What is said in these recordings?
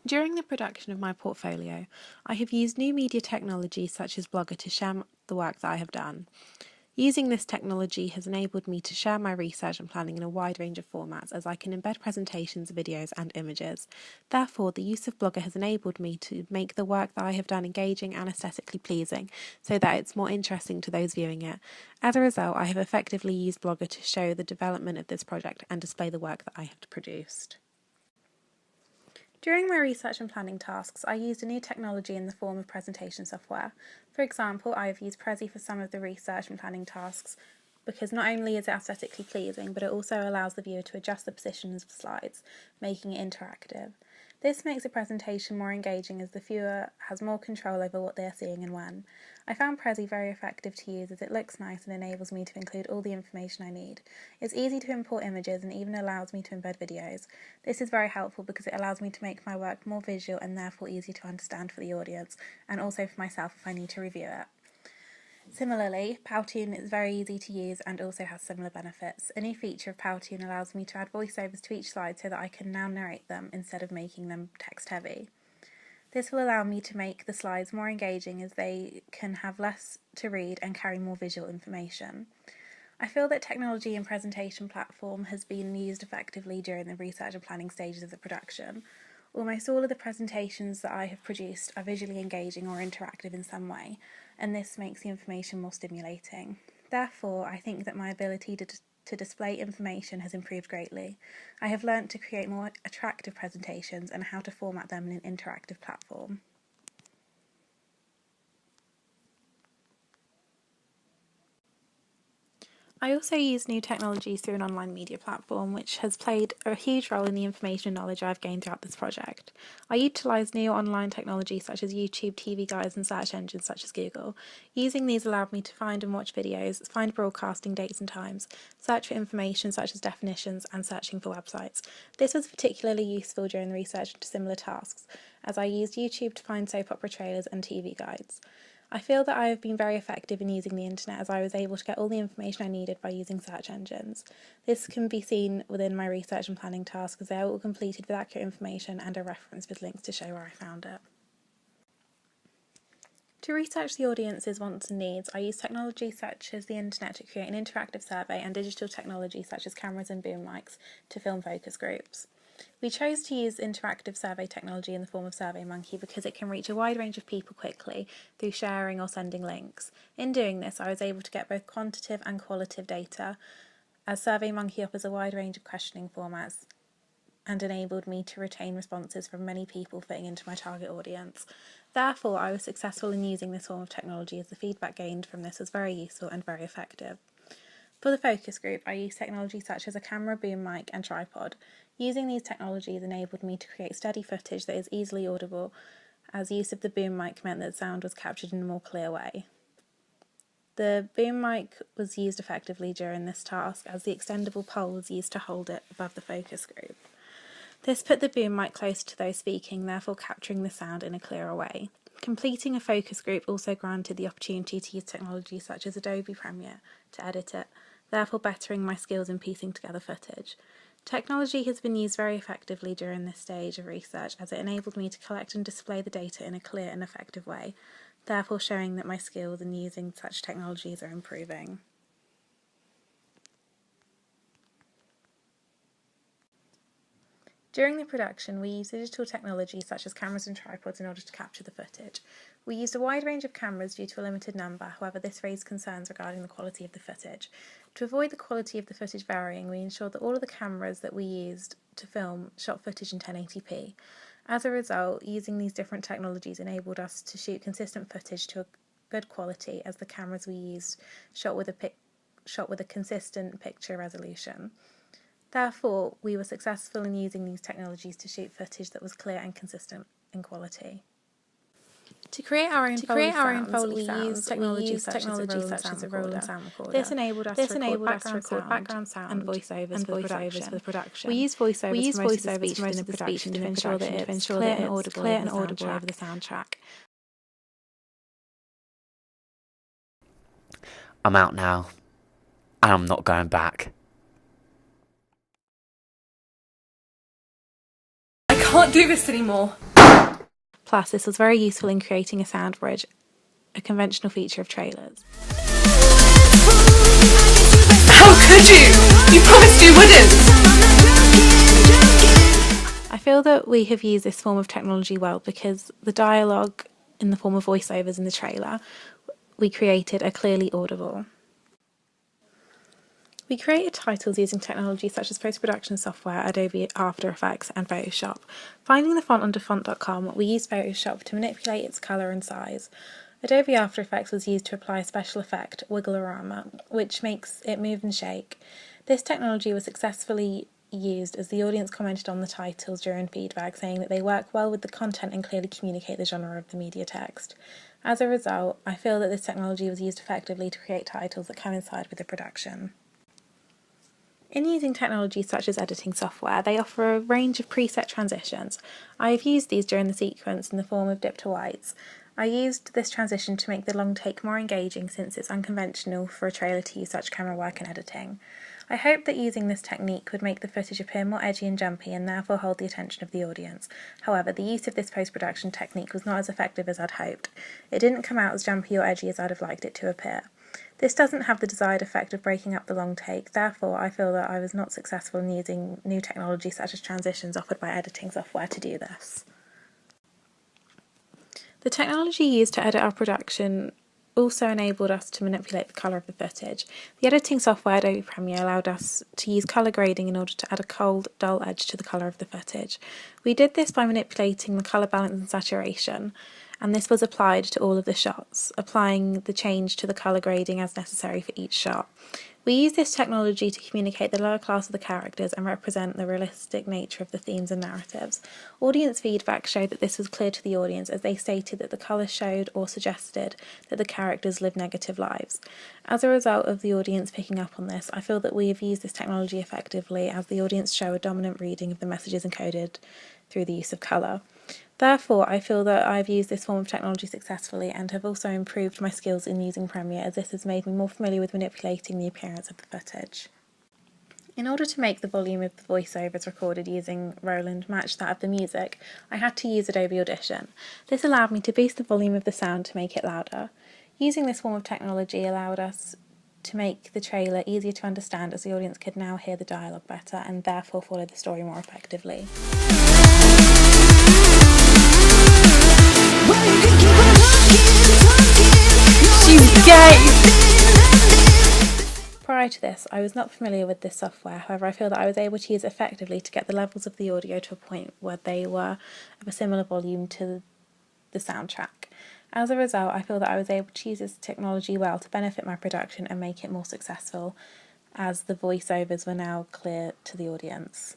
During the production of my portfolio, I have used new media technology such as Blogger to share the work that I have done. Using this technology has enabled me to share my research and planning in a wide range of formats, as I can embed presentations, videos and images. Therefore, the use of Blogger has enabled me to make the work that I have done engaging and aesthetically pleasing, so that it's more interesting to those viewing it. As a result, I have effectively used Blogger to show the development of this project and display the work that I have produced. During my research and planning tasks, I used a new technology in the form of presentation software. For example, I have used Prezi for some of the research and planning tasks because not only is it aesthetically pleasing, but it also allows the viewer to adjust the positions of slides, making it interactive. This makes the presentation more engaging as the viewer has more control over what they are seeing and when. I found Prezi very effective to use as it looks nice and enables me to include all the information I need. It's easy to import images and even allows me to embed videos. This is very helpful because it allows me to make my work more visual and therefore easy to understand for the audience, and also for myself if I need to review it. Similarly, Powtoon is very easy to use and also has similar benefits. A new feature of Powtoon allows me to add voiceovers to each slide so that I can now narrate them instead of making them text heavy. This will allow me to make the slides more engaging as they can have less to read and carry more visual information. I feel that technology and presentation platform has been used effectively during the research and planning stages of the production. Almost all of the presentations that I have produced are visually engaging or interactive in some way, and this makes the information more stimulating. Therefore, I think that my ability to display information has improved greatly. I have learnt to create more attractive presentations and how to format them in an interactive platform. I also use new technologies through an online media platform, which has played a huge role in the information and knowledge I've gained throughout this project. I utilise new online technologies such as YouTube, TV guides and search engines such as Google. Using these allowed me to find and watch videos, find broadcasting dates and times, search for information such as definitions and searching for websites. This was particularly useful during the research into similar tasks, as I used YouTube to find soap opera trailers and TV guides. I feel that I have been very effective in using the internet as I was able to get all the information I needed by using search engines. This can be seen within my research and planning tasks as they are all completed with accurate information and a reference with links to show where I found it. To research the audience's wants and needs, I use technology such as the internet to create an interactive survey and digital technology such as cameras and boom mics to film focus groups. We chose to use interactive survey technology in the form of SurveyMonkey because it can reach a wide range of people quickly through sharing or sending links. In doing this, I was able to get both quantitative and qualitative data, as SurveyMonkey offers a wide range of questioning formats and enabled me to retain responses from many people fitting into my target audience. Therefore, I was successful in using this form of technology as the feedback gained from this was very useful and very effective. For the focus group, I used technology such as a camera, boom mic and tripod. Using these technologies enabled me to create steady footage that is easily audible, as use of the boom mic meant that sound was captured in a more clear way. The boom mic was used effectively during this task as the extendable pole was used to hold it above the focus group. This put the boom mic closer to those speaking, therefore capturing the sound in a clearer way. Completing a focus group also granted the opportunity to use technology such as Adobe Premiere to edit it, therefore bettering my skills in piecing together footage. Technology has been used very effectively during this stage of research as it enabled me to collect and display the data in a clear and effective way, therefore showing that my skills in using such technologies are improving. During the production, we used digital technology such as cameras and tripods in order to capture the footage. We used a wide range of cameras due to a limited number, however this raised concerns regarding the quality of the footage. To avoid the quality of the footage varying, we ensured that all of the cameras that we used to film shot footage in 1080p. As a result, using these different technologies enabled us to shoot consistent footage to a good quality, as the cameras we used shot with a consistent picture resolution. Therefore, we were successful in using these technologies to shoot footage that was clear and consistent in quality. To create our own Foley sounds, we used technology such as a Roland sound recorder. This enabled us to record background sound and voiceovers for the production. We used voiceovers for most of the speech to ensure that it's clear and audible over the soundtrack. I'm out now, and I'm not going back. I can't do this anymore. Plus, this was very useful in creating a sound bridge, a conventional feature of trailers. How could you? You promised you wouldn't! I feel that we have used this form of technology well because the dialogue in the form of voiceovers in the trailer we created are clearly audible. We created titles using technology such as post-production software, Adobe After Effects and Photoshop. Finding the font under font.com, we used Photoshop to manipulate its colour and size. Adobe After Effects was used to apply a special effect, Wigglerama, which makes it move and shake. This technology was successfully used as the audience commented on the titles during feedback, saying that they work well with the content and clearly communicate the genre of the media text. As a result, I feel that this technology was used effectively to create titles that coincide with the production. In using technologies such as editing software, they offer a range of preset transitions. I have used these during the sequence in the form of dip to whites. I used this transition to make the long take more engaging since it's unconventional for a trailer to use such camera work and editing. I hoped that using this technique would make the footage appear more edgy and jumpy and therefore hold the attention of the audience. However, the use of this post-production technique was not as effective as I'd hoped. It didn't come out as jumpy or edgy as I'd have liked it to appear. This doesn't have the desired effect of breaking up the long take, therefore I feel that I was not successful in using new technology such as transitions offered by editing software to do this. The technology used to edit our production also enabled us to manipulate the colour of the footage. The editing software Adobe Premiere allowed us to use colour grading in order to add a cold, dull edge to the colour of the footage. We did this by manipulating the colour balance and saturation, and this was applied to all of the shots, applying the change to the colour grading as necessary for each shot. We use this technology to communicate the lower class of the characters and represent the realistic nature of the themes and narratives. Audience feedback showed that this was clear to the audience as they stated that the colours showed or suggested that the characters live negative lives. As a result of the audience picking up on this, I feel that we have used this technology effectively as the audience show a dominant reading of the messages encoded through the use of colour. Therefore, I feel that I've used this form of technology successfully and have also improved my skills in using Premiere, as this has made me more familiar with manipulating the appearance of the footage. In order to make the volume of the voiceovers recorded using Roland match that of the music, I had to use Adobe Audition. This allowed me to boost the volume of the sound to make it louder. Using this form of technology allowed us to make the trailer easier to understand, as the audience could now hear the dialogue better and therefore follow the story more effectively. She's gay! Prior to this, I was not familiar with this software, however I feel that I was able to use it effectively to get the levels of the audio to a point where they were of a similar volume to the soundtrack. As a result, I feel that I was able to use this technology well to benefit my production and make it more successful, as the voiceovers were now clear to the audience.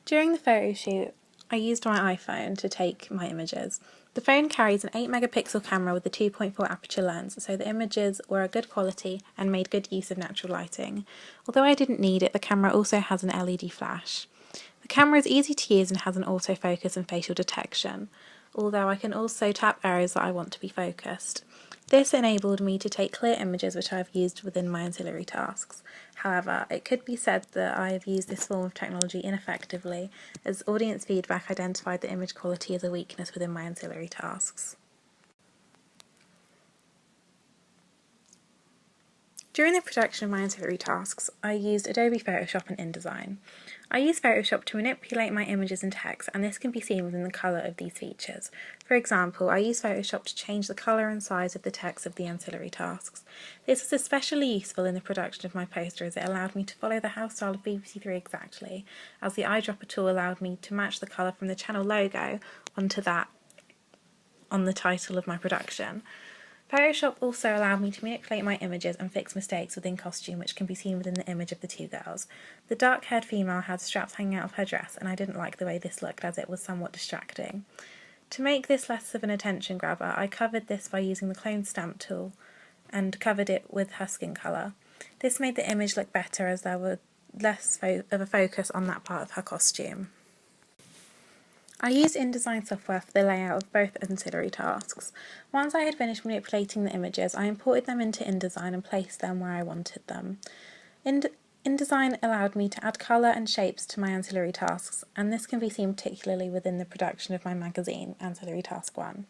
During the photo shoot, I used my iPhone to take my images. The phone carries an 8 megapixel camera with a 2.4 aperture lens, so the images were a good quality and made good use of natural lighting. Although I didn't need it, the camera also has an LED flash. The camera is easy to use and has an autofocus and facial detection, although I can also tap areas that I want to be focused. This enabled me to take clear images which I have used within my ancillary tasks. However, it could be said that I have used this form of technology ineffectively, as audience feedback identified the image quality as a weakness within my ancillary tasks. During the production of my ancillary tasks, I used Adobe Photoshop and InDesign. I use Photoshop to manipulate my images and text, and this can be seen within the colour of these features. For example, I use Photoshop to change the colour and size of the text of the ancillary tasks. This was especially useful in the production of my poster, as it allowed me to follow the house style of BBC Three exactly, as the eyedropper tool allowed me to match the colour from the channel logo onto that on the title of my production. Photoshop also allowed me to manipulate my images and fix mistakes within costume, which can be seen within the image of the two girls. The dark-haired female had straps hanging out of her dress, and I didn't like the way this looked, as it was somewhat distracting. To make this less of an attention grabber, I covered this by using the clone stamp tool and covered it with her skin colour. This made the image look better, as there was less of a focus on that part of her costume. I used InDesign software for the layout of both ancillary tasks. Once I had finished manipulating the images, I imported them into InDesign and placed them where I wanted them. InDesign allowed me to add colour and shapes to my ancillary tasks, and this can be seen particularly within the production of my magazine, Ancillary Task 1.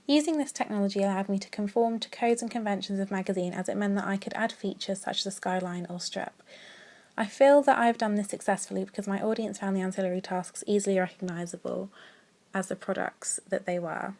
Using this technology allowed me to conform to codes and conventions of magazine, as it meant that I could add features such as a skyline or strip. I feel that I have done this successfully because my audience found the ancillary tasks easily recognisable as the products that they were,